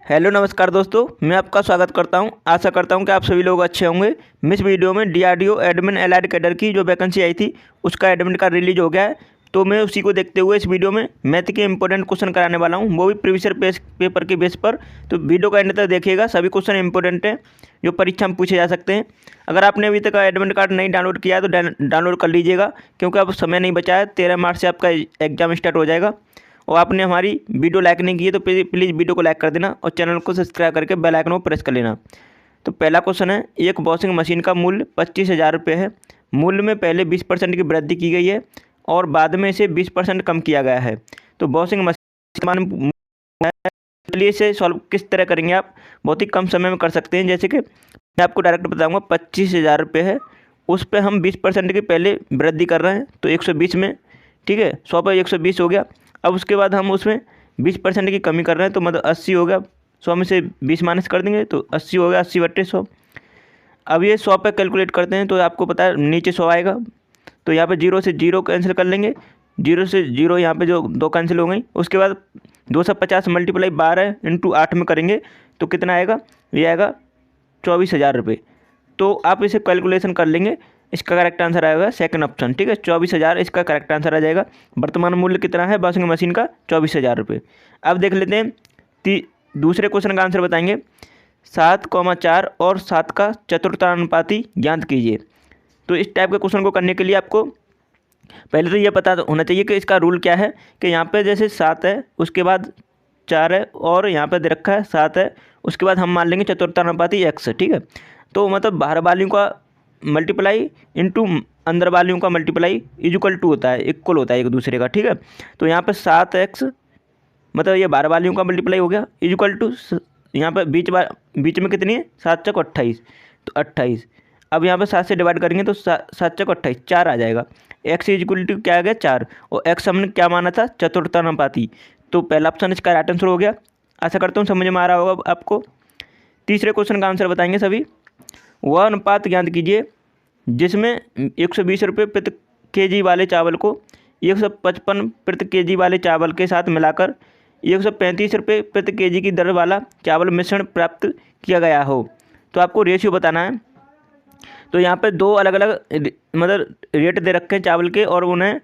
Hello नमस्कार दोस्तों, मैं आपका स्वागत करता हूं। आशा करता हूं कि आप सभी लोग अच्छे होंगे। मैं इस वीडियो में डीआरडीओ एडमिन एलाइड कैडर की जो वैकेंसी आई थी उसका एडमिट कार्ड रिलीज हो गया है। तो मैं उसी को देखते हुए इस वीडियो में मैथ के इंपॉर्टेंट क्वेश्चन कराने वाला हूं, वो भी प्रीवियस पेपर के बेस पर। तो वीडियो का एंड तक देखिएगा, सभी क्वेश्चन इंपॉर्टेंट हैं जो परीक्षा में पूछे जा सकते हैं। अगर आपने अभी तक एडमिट कार्ड नहीं डाउनलोड किया है तो डाउनलोड कर लीजिएगा, क्योंकि अब समय नहीं बचा है। 13 मार्च से आपका एग्जाम स्टार्ट हो जाएगा। और आपने हमारी वीडियो लाइक नहीं की है तो प्लीज़ वीडियो को लाइक कर देना और चैनल को सब्सक्राइब करके बेल आइकन को प्रेस कर लेना। तो पहला क्वेश्चन है, एक वॉशिंग मशीन का मूल्य 25,000 रुपये है। मूल्य में पहले 20% की वृद्धि की गई है और बाद में इसे 20% कम किया गया है। तो वॉशिंग मशीन, चलिए इसे सॉल्व किस तरह करेंगे आप, बहुत ही कम समय में कर सकते हैं। जैसे कि मैं आपको डायरेक्ट बताऊँगा, 25,000 रुपये है, उस पर हम 20% की पहले वृद्धि कर रहे हैं तो 120 में, ठीक है, 100 पर 120 हो गया। अब उसके बाद हम उसमें 20% की कमी कर रहे हैं तो मतलब 80 हो गया। 100 में से 20 माइनस कर देंगे तो 80 हो गया, 80/100। अब ये 100 पे कैलकुलेट करते हैं तो आपको पता है नीचे 100 आएगा। तो यहाँ पे 0 से 0 कैंसिल कर लेंगे, 0 से 0 यहाँ पे जो 2 कैंसिल हो गई। उसके बाद 250 मल्टीप्लाई 12 इंटू 8 में करेंगे तो कितना आएगा, ये आएगा 24,000 रुपये। तो आप इसे कैलकुलेशन कर लेंगे, इसका करेक्ट आंसर आएगा सेकंड ऑप्शन, ठीक है, 24,000 इसका करेक्ट आंसर आ जाएगा। वर्तमान मूल्य कितना है वॉशिंग मशीन का, 24,000 रुपये। अब देख लेते हैं दूसरे क्वेश्चन का आंसर बताएंगे। 7,4 और 7 का चतुर्थानुपाती ज्ञात कीजिए। तो इस टाइप के क्वेश्चन को करने के लिए आपको पहले तो ये पता होना चाहिए कि इसका रूल क्या है। कि यहाँ पे जैसे 7 है, उसके बाद 4 है और यहाँ पे दे रखा है 7 है, उसके बाद हम मान लेंगे चतुर्थानुपाती x, ठीक है। तो मतलब बाहर वालों का मल्टीप्लाई इंटू अंदर वालों का मल्टीप्लाई इक्वल टू होता है, इक्वल होता है एक दूसरे का, ठीक है। तो यहाँ पे 7x मतलब ये बाहर वालों का मल्टीप्लाई हो गया इक्वल टू, यहाँ पे बीच में कितनी है, 7×4 28, तो 28। अब यहाँ पे 7 से डिवाइड करेंगे तो 7×4 28, 4 आ जाएगा। x इक्वल टू क्या आ गया, 4, और x हमने क्या माना था, चतुर्थानुपाती। तो पहला ऑप्शन इसका राइट आंसर हो गया। आशा करता हूँ समझ में आ रहा होगा आपको। तीसरे क्वेश्चन का आंसर बताएंगे सभी। वह अनुपात ज्ञात कीजिए जिसमें 120 रुपये प्रति केजी वाले चावल को 155 प्रति केजी वाले चावल के साथ मिलाकर 135 रुपये प्रति केजी की दर वाला चावल मिश्रण प्राप्त किया गया हो। तो आपको रेशियो बताना है। तो यहाँ पे दो अलग अलग मतलब रेट दे रखे हैं चावल के, और उन्हें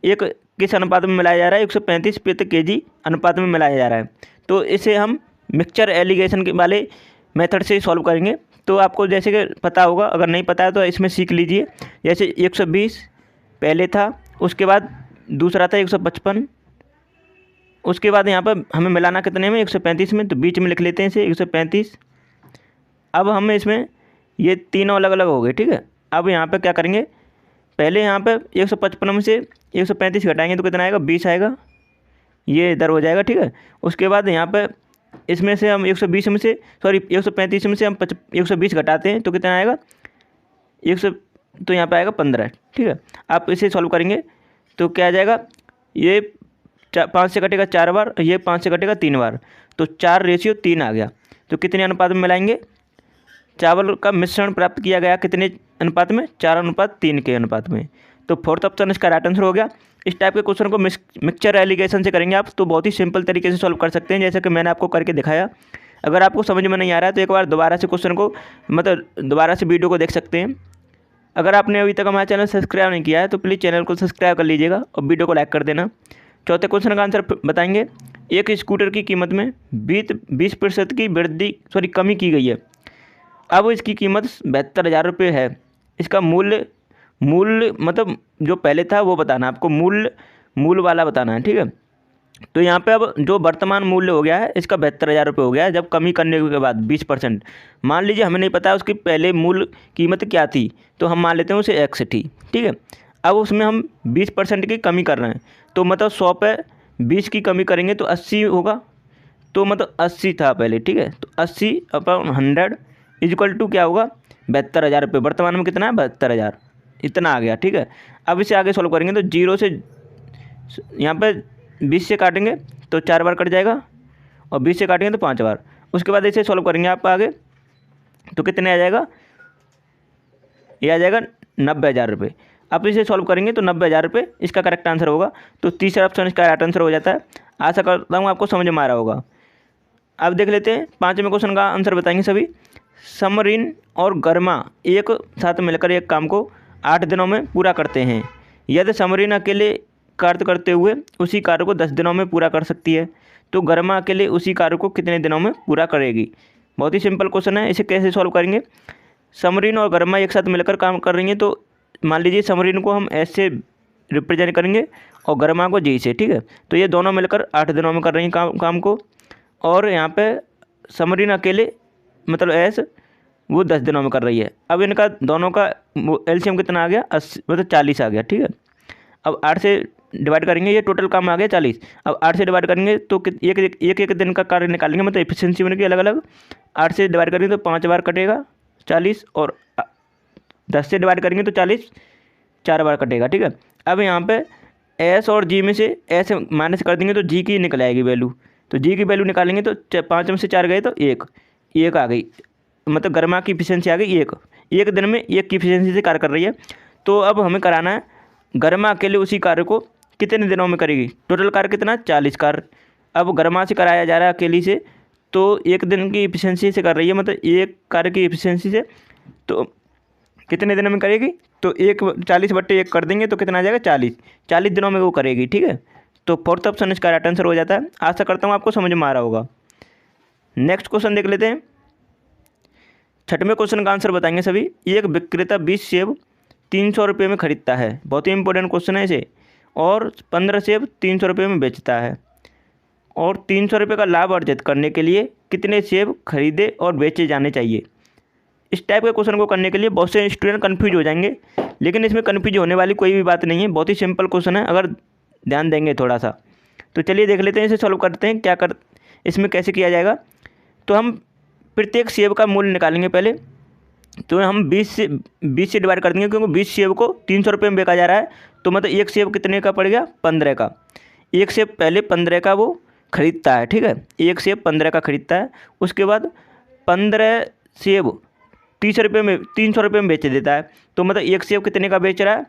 एक किस अनुपात में मिलाया जा रहा है, 135 प्रति केजी अनुपात में मिलाया जा रहा है। तो इसे हम मिक्सचर एलिगेशन के वाले मेथड से सॉल्व करेंगे। तो आपको जैसे कि पता होगा, अगर नहीं पता है तो इसमें सीख लीजिए। जैसे 120 पहले था, उसके बाद दूसरा था 155, उसके बाद यहाँ पर हमें मिलाना कितने में, 135 में, तो बीच में लिख लेते हैं इसे 135। अब हम इसमें ये तीनों अलग अलग हो गए, ठीक है। अब यहाँ पे क्या करेंगे, पहले यहाँ पे 155 में से 135 घटाएंगे तो कितना आएगा, 20 आएगा, ये इधर हो जाएगा, ठीक है। उसके बाद यहाँ पे इसमें से हम 120 में से 135 में से हम 120 घटाते हैं तो कितना आएगा, 100, तो यहाँ पे आएगा 15, ठीक है। आप इसे सॉल्व करेंगे तो क्या आ जाएगा, ये 5 से कटेगा 4 बार, ये 5 से कटेगा 3 बार, तो 4:3 आ गया। तो कितने अनुपात में मिलाएंगे, चावल का मिश्रण प्राप्त किया गया कितने अनुपात में, 4:3 के अनुपात में। तो फोर्थ ऑप्शन इसका राइट आंसर हो गया। इस टाइप के क्वेश्चन को मिक्सचर एलिगेशन से करेंगे आप तो बहुत ही सिंपल तरीके से सॉल्व कर सकते हैं, जैसे कि मैंने आपको करके दिखाया। अगर आपको समझ में नहीं आ रहा है तो एक बार दोबारा से क्वेश्चन को मतलब दोबारा से वीडियो को देख सकते हैं। अगर आपने अभी तक हमारा चैनल सब्सक्राइब नहीं किया है तो प्लीज़ चैनल को सब्सक्राइब कर लीजिएगा और वीडियो को लाइक कर देना। चौथे क्वेश्चन का आंसर बताएंगे। एक स्कूटर की कीमत में 20% की कमी की गई है। अब इसकी कीमत 72,000 रुपये है। इसका मूल्य मतलब जो पहले था वो बताना है आपको, मूल्य वाला बताना है, ठीक है। तो यहाँ पे अब जो वर्तमान मूल्य हो गया है इसका 72,000 रुपये हो गया है, जब कमी करने के बाद 20%। मान लीजिए हमें नहीं पता है उसकी पहले मूल कीमत क्या थी, तो हम मान लेते हैं उसे x थी, ठीक है। अब उसमें हम 20% की कमी कर रहे हैं, तो मतलब 100 पे 20 की कमी करेंगे तो 80 होगा। तो मतलब 80 था पहले, ठीक है। तो 80/100 इक्वल टू क्या होगा, 72,000 रुपये। वर्तमान में कितना है, 72,000, इतना आ गया, ठीक है। अब इसे आगे सॉल्व करेंगे तो 0 से यहाँ पे 20 से काटेंगे तो 4 बार कट जाएगा, और 20 से काटेंगे तो 5 बार। उसके बाद इसे सॉल्व करेंगे आप आगे तो कितने आ जाएगा, ये आ जाएगा 90,000 रुपये। आप इसे सॉल्व करेंगे तो 90,000 रुपये इसका करेक्ट आंसर होगा। तो तीसरा ऑप्शन इसका राइट आंसर हो जाता है। आशा करता हूँ आपको समझ में आ रहा होगा। अब देख लेते हैं 5वें क्वेश्चन का आंसर बताएंगे सभी। समरीन और गर्मा एक साथ मिलकर एक काम को 8 दिनों में पूरा करते हैं। यदि समरीन अकेले कार्य करते हुए उसी कार्य को 10 दिनों में पूरा कर सकती है, तो गर्मा अकेले उसी कार्य को कितने दिनों में पूरा करेगी। बहुत ही सिंपल क्वेश्चन है। इसे कैसे सॉल्व करेंगे। समरीन और गर्मा एक साथ मिलकर काम कर रही हैं, तो मान लीजिए समरीन को हम एस से रिप्रेजेंट करेंगे और गर्मा को जी से। ठीक है, तो ये दोनों मिलकर 8 दिनों में कर रही हैं काम को, और यहाँ पे समरीन अकेले मतलब एस वो 10 दिनों में कर रही है। अब इनका दोनों का एलसीएम कितना आ गया, 80 मतलब 40 आ गया। ठीक है, अब 8 से डिवाइड करेंगे, ये टोटल काम आ गया 40। अब 8 से डिवाइड करेंगे तो एक दिन का कार्य निकालेंगे, मतलब एफिशिएंसी उनकी अलग अलग। 8 से डिवाइड करेंगे तो 5 बार कटेगा 40, और 10 से डिवाइड करेंगे तो 40 4 बार कटेगा। ठीक है, अब यहाँ पे एस और जी में से एस माइनस कर देंगे तो जी की निकल आएगी वैल्यू। तो जी की वैल्यू निकालेंगे तो 5 में से 4 गए तो एक आ गई, मतलब गर्मा की इफिशिएंसी आ गई एक दिन में 1 की इफिशिएंसी से कार्य कर रही है। तो अब हमें कराना है गर्मा अकेले उसी कार्य को कितने दिनों में करेगी। टोटल कार्य कितना, 40 कार्य। अब गर्मा से कराया जा रहा है अकेली से, तो 1 दिन की इफिशिएंसी से कर रही है, मतलब एक कार्य की इफिशिएंसी से, तो कितने दिनों में करेगी। तो 40/1 कर देंगे तो कितना आ जाएगा, 40 दिनों में वो करेगी। ठीक है, तो फोर्थ ऑप्शन इसका राइट आंसर हो जाता है। आशा करता हूँ आपको समझ में आ रहा होगा। नेक्स्ट क्वेश्चन देख लेते हैं। 6वें क्वेश्चन का आंसर बताएंगे सभी। एक विक्रेता 20 सेब 300 रुपये में खरीदता है, बहुत ही इंपॉर्टेंट क्वेश्चन है इसे, और 15 सेब 300 रुपये में बेचता है, और 300 रुपये का लाभ अर्जित करने के लिए कितने सेब खरीदे और बेचे जाने चाहिए। इस टाइप के क्वेश्चन को करने के लिए बहुत से स्टूडेंट कन्फ्यूज हो जाएंगे, लेकिन इसमें कन्फ्यूज होने वाली कोई भी बात नहीं है। बहुत ही सिंपल क्वेश्चन है अगर ध्यान देंगे थोड़ा सा। तो चलिए देख लेते हैं, इसे सॉल्व करते हैं। इसमें कैसे किया जाएगा। तो हम प्रत्येक सेब का मूल्य निकालेंगे पहले। तो हम 20 से डिवाइड कर देंगे, क्योंकि 20 सेब को 300 रुपये में बेचा जा रहा है, तो मतलब एक सेब कितने का पड़ गया, 15 का। एक सेब पहले 15 का वो खरीदता है। ठीक है, एक सेब 15 का खरीदता है, उसके बाद 15 सेब 300 रुपये में बेच देता है। तो मतलब एक सेब कितने का बेच रहा है,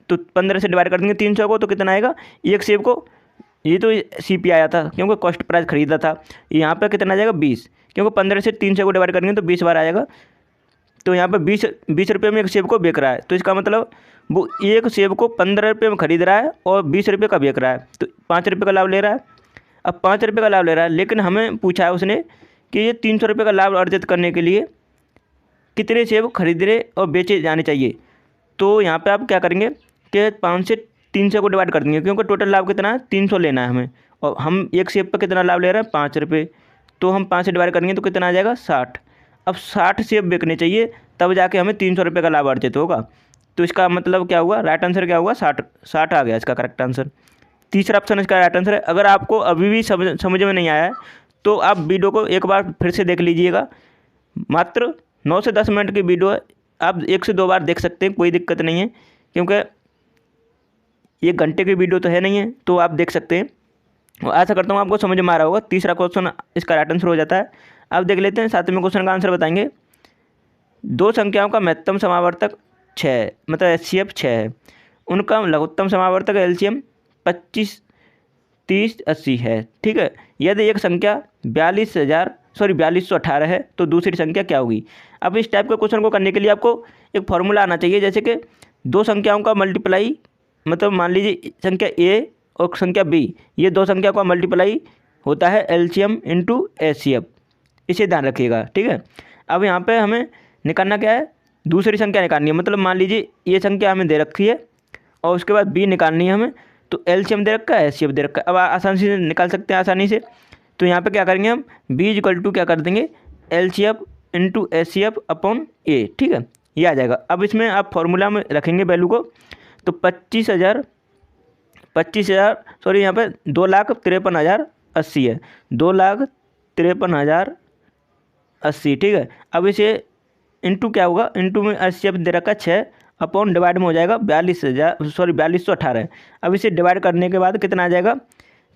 तो 15 से डिवाइड कर देंगे 300 को, तो कितना आएगा एक सेब को, ये तो सीपी आया था क्योंकि कॉस्ट प्राइस खरीदा था। यहाँ पे कितना आ जाएगा 20, क्योंकि 15 से 300 को डिवाइड करेंगे तो 20 बार आएगा। तो यहाँ पे 20 रुपये में एक सेब को बेच रहा है, तो इसका मतलब वो एक सेब को 15 रुपये में खरीद रहा है और 20 रुपये का बेच रहा है, तो 5 रुपये का लाभ ले रहा है। अब 5 रुपये का लाभ ले रहा है, लेकिन हमें पूछा है उसने कि ये 300 रुपये का लाभ अर्जित करने के लिए कितने सेब खरीदने और बेचे जाने चाहिए। तो यहाँ पे आप क्या करेंगे कि 5 से 300 को डिवाइड कर देंगे, क्योंकि टोटल लाभ कितना है 300 लेना है हमें, और हम एक सेब पर कितना लाभ ले रहे हैं 5 रुपये। तो हम 5 से डिवाइड करेंगे तो कितना आ जाएगा 60। अब 60 सेब बेचने चाहिए, तब जाके हमें 300 रुपये का लाभ अर्जित होगा। तो इसका मतलब क्या हुआ, राइट आंसर क्या हुआ, 60 आ गया इसका करेक्ट आंसर। तीसरा ऑप्शन इसका राइट आंसर है। अगर आपको अभी भी समझ में नहीं आया है तो आप वीडियो को एक बार फिर से देख लीजिएगा। मात्र 9 से 10 मिनट की वीडियो है, आप 1 से 2 बार देख सकते हैं, कोई दिक्कत नहीं है, क्योंकि 1 घंटे की वीडियो तो है नहीं है, तो आप देख सकते हैं। और आशा करता हूँ आपको समझ में आ रहा होगा। तीसरा क्वेश्चन इसका राइट आंसर हो जाता है। अब देख लेते हैं 7वें क्वेश्चन का आंसर बताएंगे। 2 संख्याओं का महत्तम समावर्तक 6 मतलब HCF 6 है, उनका लघुत्तम समावर्तक LCM 25, 30, 80 है। ठीक है, यदि एक संख्या 4218 है तो दूसरी संख्या क्या होगी। अब इस टाइप के क्वेश्चन को करने के लिए आपको एक फॉर्मूला आना चाहिए, जैसे कि 2 संख्याओं का मल्टीप्लाई, मतलब मान लीजिए संख्या A और संख्या B, ये 2 संख्या का मल्टीप्लाई होता है LCM इंटू HCF, इसे ध्यान रखिएगा। ठीक है, अब यहाँ पे हमें निकालना क्या है, दूसरी संख्या निकालनी है। मतलब मान लीजिए ये संख्या हमें दे रखी है और उसके बाद B निकालनी है हमें, तो LCM दे रखा है, HCF दे रखा है। अब आसानी से निकाल सकते हैं आसानी से। तो यहाँ पे क्या करेंगे हम, B = क्या कर देंगे LCF into HCF upon A। ठीक है, ये आ जाएगा। अब इसमें आप फॉर्मूला में रखेंगे वैल्यू को, तो 25,000 सॉरी यहाँ पे 2,53,080 है, 2,53,080। ठीक है, अब इसे इंटू क्या होगा, इंटू में HCF दे रखा 6 अपॉन डिवाइड में हो जाएगा 4218 है। अब इसे डिवाइड करने के बाद कितना आ जाएगा,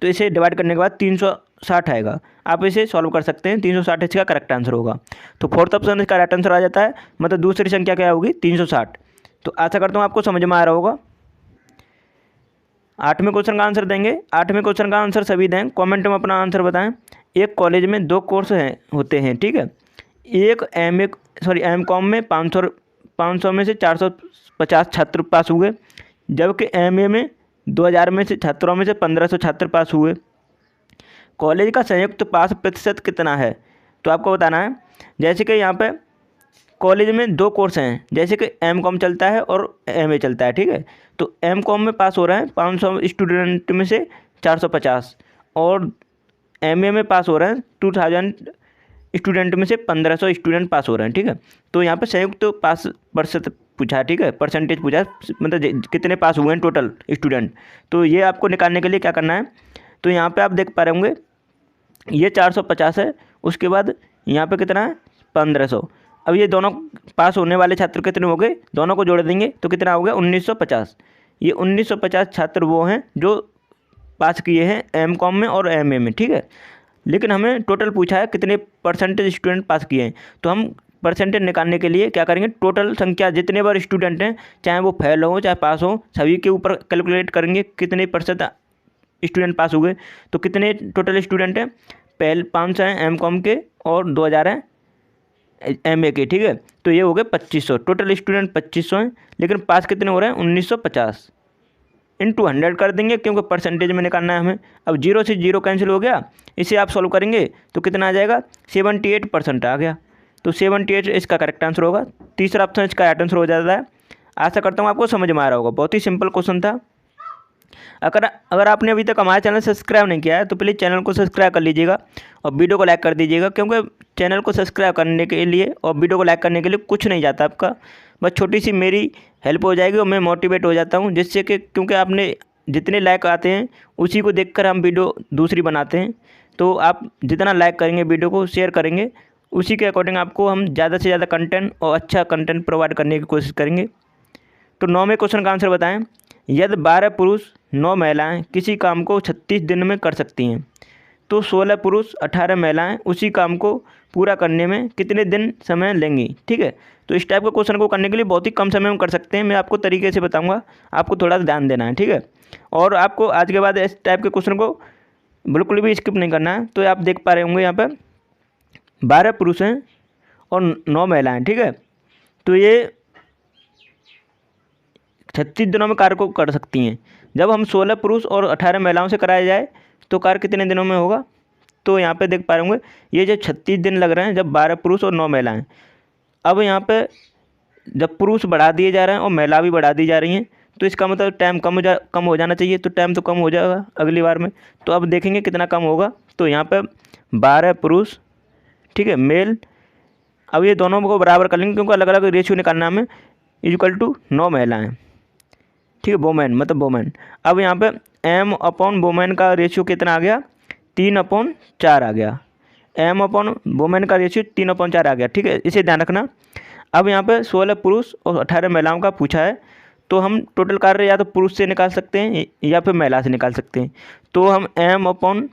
तो इसे डिवाइड करने के बाद 360 आएगा। आप इसे सॉल्व कर सकते हैं, 360 इसका करेक्ट आंसर होगा। तो फोर्थ ऑप्शन इसका राइट आंसर आ जाता है, मतलब दूसरी संख्या क्या होगी 360। तो आशा करता हूँ आपको समझ में आ रहा होगा। 8वें क्वेश्चन का आंसर देंगे। 8वें क्वेश्चन का आंसर सभी दें, कमेंट में अपना आंसर बताएं। एक कॉलेज में 2 कोर्स होते हैं, ठीक है। एक एम कॉम में 500 में से 450 छात्र पास हुए, जबकि एमए में 2000 में से छात्रों में से 1500 छात्र पास हुए। कॉलेज का संयुक्त पास प्रतिशत कितना है? तो आपको बताना है। जैसे कि यहाँ पे कॉलेज में 2 कोर्स हैं, जैसे कि एम कॉम चलता है और एमए चलता है, ठीक है। तो एम कॉम में पास हो रहे हैं 500 स्टूडेंट में से 450, और एमए में पास हो रहे हैं 2000 स्टूडेंट में से 1500 स्टूडेंट पास हो रहे हैं, ठीक है। तो यहाँ पे संयुक्त पास प्रतिशत पूछा है, ठीक है, परसेंटेज पूछा है, मतलब कितने पास हुए हैं टोटल स्टूडेंट। तो ये आपको निकालने के लिए क्या करना है, तो यहाँ पे आप देख पा रहे होंगे ये 450 है, उसके बाद यहाँ पे कितना है 1500। अब ये दोनों पास होने वाले छात्र कितने हो गए, दोनों को जोड़ देंगे तो कितना हो गया 1950। ये 1950 छात्र वो हैं जो पास किए हैं एम कॉम में और एमए में, ठीक है। लेकिन हमें टोटल पूछा है कितने परसेंटेज स्टूडेंट पास किए हैं, तो हम परसेंटेज निकालने के लिए क्या करेंगे, टोटल संख्या जितने बार स्टूडेंट हैं, चाहे वो फेल हो चाहे पास हो, सभी के ऊपर कैलकुलेट करेंगे कितने % स्टूडेंट पास हुए। तो कितने टोटल स्टूडेंट हैं, पहले 500 हैं एम कॉम के और 2000 हैं एमए के, ठीक है। तो ये हो गए 2500, टोटल स्टूडेंट 2500 हैं, लेकिन पास कितने हो रहे हैं 1950 इंटू 100 कर देंगे, क्योंकि परसेंटेज में निकालना है हमें। अब 0 से 0 कैंसिल हो गया, इसे आप सॉल्व करेंगे तो कितना आ जाएगा 78% आ गया। तो 78 इसका करेक्ट आंसर होगा। तीसरा ऑप्शन इसका राइट आंसर हो जाता है। आशा करता हूँ आपको समझ में आ रहा होगा, बहुत ही सिंपल क्वेश्चन था। अगर आपने अभी तक हमारा चैनल सब्सक्राइब नहीं किया है तो प्लीज़ चैनल को सब्सक्राइब कर लीजिएगा और वीडियो को लाइक कर दीजिएगा, क्योंकि चैनल को सब्सक्राइब करने के लिए और वीडियो को लाइक करने के लिए कुछ नहीं जाता आपका, बस छोटी सी मेरी हेल्प हो जाएगी और मैं मोटिवेट हो जाता हूँ, जिससे कि क्योंकि आपने जितने लाइक आते हैं उसी को देखकर हम वीडियो दूसरी बनाते हैं। तो आप जितना लाइक करेंगे, वीडियो को शेयर करेंगे, उसी के अकॉर्डिंग आपको हम ज़्यादा से ज़्यादा कंटेंट और अच्छा कंटेंट प्रोवाइड करने की कोशिश करेंगे। तो 9वें क्वेश्चन का आंसर बताएं। यदि 12 पुरुष 9 महिलाएं किसी काम को 36 दिन में कर सकती हैं, तो 16 पुरुष 18 महिलाएं उसी काम को पूरा करने में कितने दिन समय लेंगी, ठीक है। तो इस टाइप के क्वेश्चन को करने के लिए बहुत ही कम समय में कर सकते हैं, मैं आपको तरीके से बताऊंगा, आपको थोड़ा ध्यान देना है, ठीक है। और आपको आज के बाद इस टाइप के क्वेश्चन को बिल्कुल भी स्किप नहीं करना है। तो आप देख पा रहे होंगे यहाँ पर 12 पुरुष हैं और 9 महिलाएँ, ठीक है। तो ये 36 दिनों में कार्य को कर सकती हैं। जब हम 16 पुरुष और 18 महिलाओं से कराया जाए तो कार्य कितने दिनों में होगा। तो यहाँ पे देख पा रहे होंगे ये जो 36 दिन लग रहे हैं जब 12 पुरुष और 9 महिलाएं। अब यहाँ पे जब पुरुष बढ़ा दिए जा रहे हैं और महिला भी बढ़ा दी जा रही हैं, तो इसका मतलब टाइम कम हो जाना चाहिए। तो टाइम तो कम हो जाएगा अगली बार में। तो अब देखेंगे कितना कम होगा। तो यहाँ पर 12 पुरुष, ठीक है, मेल। अब ये दोनों को बराबर कर लेंगे, क्योंकि अलग अलग रेशियो निकालना हमें। इक्वल टू 9 महिलाएँ, ठीक है, वोमेन मतलब वोमेन। अब यहाँ पे एम अपॉन वोमेन का रेशियो कितना आ गया 3/4 आ गया। एम अपॉन वोमेन का रेशियो 3/4 आ गया, ठीक है, इसे ध्यान रखना। अब यहाँ पे 16 पुरुष और 18 महिलाओं का पूछा है, तो हम टोटल कार्य या तो पुरुष से निकाल सकते हैं या फिर महिला से निकाल सकते हैं। तो हम एम अपॉन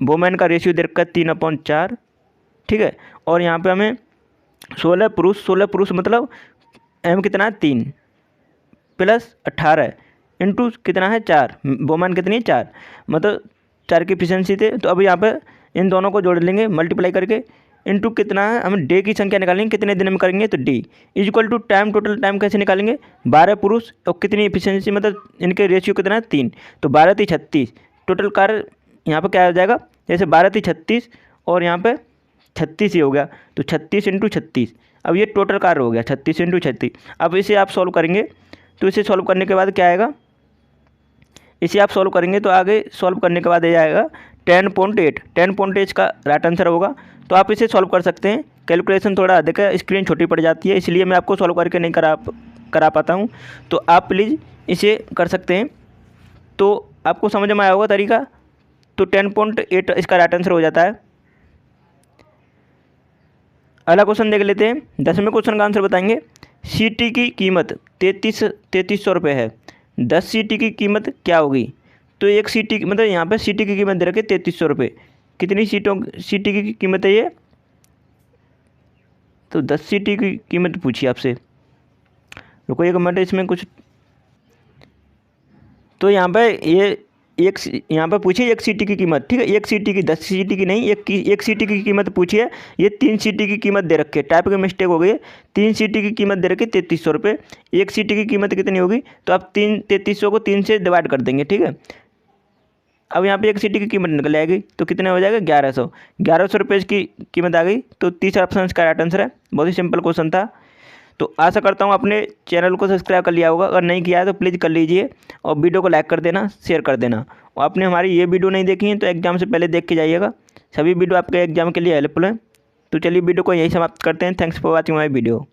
वोमेन का रेशियो दे रखा है 3/4, ठीक है। और यहाँ पे हमें 16 पुरुष मतलब एम कितना है 3 प्लस 18 इंटू कितना है 4, वोमेन कितनी है 4, मतलब 4 की एफिशिएंसी थे। तो अब यहाँ पे इन दोनों को जोड़ लेंगे मल्टीप्लाई करके, इंटू कितना है हमें डे की संख्या निकालेंगे, कितने दिन में करेंगे, तो D equal to time. Total time कैसे निकालेंगे, 12 पुरुष और कितनी एफिशिएंसी, मतलब इनके रेशियो कितना है 3, तो 12 3 36। टोटल कार्य यहाँ पर क्या हो जाएगा, जैसे 12 3 36 और यहाँ पे 36 ही हो गया, तो 36 इंटू 36। अब ये टोटल कार्य हो गया 36 इंटू 36। अब इसे आप सॉल्व करेंगे, तो इसे सॉल्व करने के बाद क्या आएगा, इसे आप सॉल्व करेंगे तो आगे सॉल्व करने के बाद ये आएगा 10.8। 10.8 का राइट आंसर होगा। तो आप इसे सॉल्व कर सकते हैं। कैलकुलेशन थोड़ा अधिक है, स्क्रीन छोटी पड़ जाती है, इसलिए मैं आपको सॉल्व करके नहीं करा पाता हूँ। तो आप प्लीज़ इसे कर सकते हैं। तो आपको समझ में आया होगा तरीका। तो 10.8 इसका राइट आंसर हो जाता है। अगला क्वेश्चन देख लेते हैं। 10वें क्वेश्चन का आंसर बताएंगे। सीटी की कीमत 3300 रुपये है, 10 सीटी की कीमत क्या होगी। तो एक सीटी मतलब यहाँ पे सीटी की कीमत दे रखे 3300 रुपये। कितनी सीटी की कीमत है ये, तो 10 सीटी की कीमत पूछी आपसे। रुको एक मिनट, इसमें कुछ, तो यहाँ पे ये यहाँ पर पूछिए एक सीटी की कीमत, ठीक है, एक सीटी की, 10 सीटी की नहीं, एक सीटी की कीमत पूछिए। ये 3 सीटी की कीमत दे रखी है, टाइप की मिस्टेक हो गई है। 3 सीटी की कीमत दे रखी है 3300 रुपये। एक सीटी की कीमत कितनी होगी, तो आप 3300 को 3 से डिवाइड कर देंगे, ठीक है। अब यहाँ पे एक सीटी की कीमत निकल आएगी, तो कितने हो जाएगा 1100 रुपये की कीमत आ गई। तो तीसरा ऑप्शन इसका राइट आंसर है। बहुत ही सिंपल क्वेश्चन था। तो आशा करता हूँ अपने चैनल को सब्सक्राइब कर लिया होगा, अगर नहीं किया है तो प्लीज़ कर लीजिए और वीडियो को लाइक कर देना, शेयर कर देना। और आपने हमारी ये वीडियो नहीं देखी है तो एग्जाम से पहले देख के जाइएगा, सभी वीडियो आपके एग्जाम के लिए हेल्पफुल है। तो चलिए वीडियो को यही समाप्त करते हैं। Thanks for watching my video.